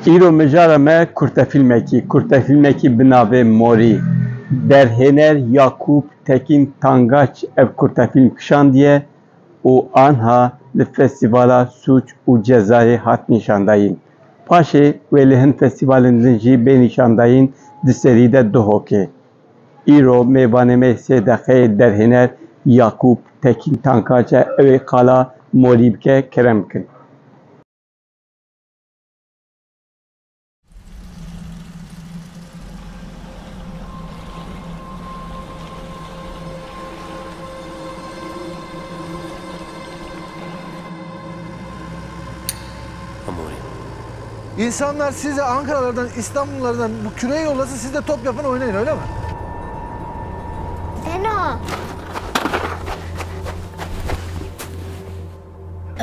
Îro mijara me kurtefîlmekî bi navê Morî derhêner Yakûb Tekin Tangaç ev kurtefîlm kişandiye û anha li Festîvala Sûç û Cezayê hat nîşandayîn. Paşê wê li hin festîvalên din jî bê nîşandayîn di serî de dihokê. Îro mêvanê me sêdexeyê derhêner Yakûb Tekin Tangaç e ew ê qala Morî bike kerem bikin. İnsanlar size Ankara'lardan, İstanbul'lardan bu küreği yollasın, siz de top yapın, oynayın, öyle mi? Fena.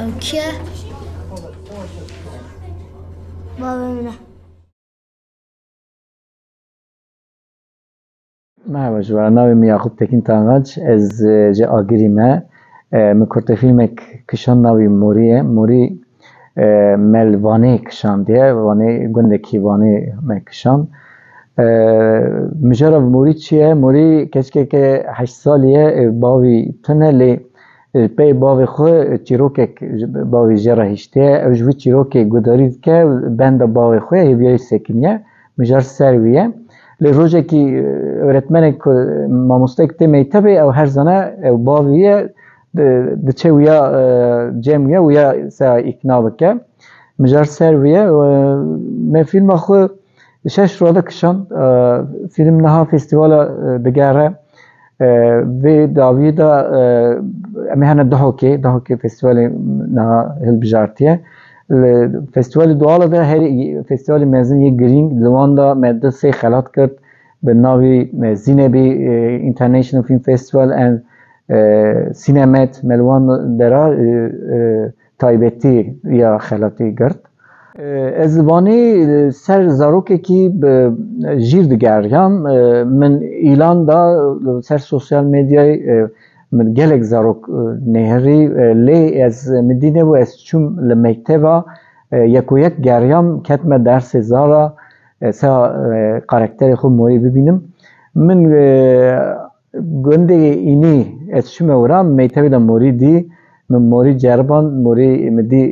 Öykü. Babamla. Merhaba جوارا ناویم یعقوب تکین تانگاج از جه آگیری me kurtefilmek kışan navi Moriye Mori mel vane kışan diye vane gündeki vane me kışan mücarav Mori çiye Mori keşke ke 8 saliye bavi tüneli pey bavi xwe çirokek bavi jera hişte ev jwi çirokek gudarid ke benda bavi xwe heviyayı sekiniye mücar serviye li rojekî öğretmenek mamostek te meytebe ew her zana ew baviye diçe wiya cem wiya wiya sa ikna bike mijar ser wiye me filma xwe şeş roda kişan film niha festîvala digere vê dawiyê da em ê hene dihokê festîvalê niha hilbijartiye festîvalê doğala da her festîvalê mezin yê girîng li wan da me di sê xelat kir bi navê Zînebê International Film Festival and Sinemet me li wan dera taybetî ya xelatê girt. Ez vanê ser zarokekî jîr digeriyam min îlan da ser sosyal medyayê min gelek zarok nêherî lê ez min dîne û ez çûm li mekteba yekûyek geriyam ketme dersê zara sa karakterê xwe Morî bibînim min gundê înî ez çûme wira mektebê de Morî dî min Morî ceriban Morî min dî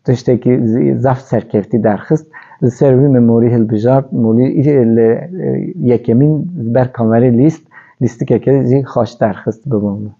tiştekî zaf serkeftî derxist li ser wî min Morî hilbijart Morî li yekemîn ber kamerê lîstikeke jî xweş derxist bibûm.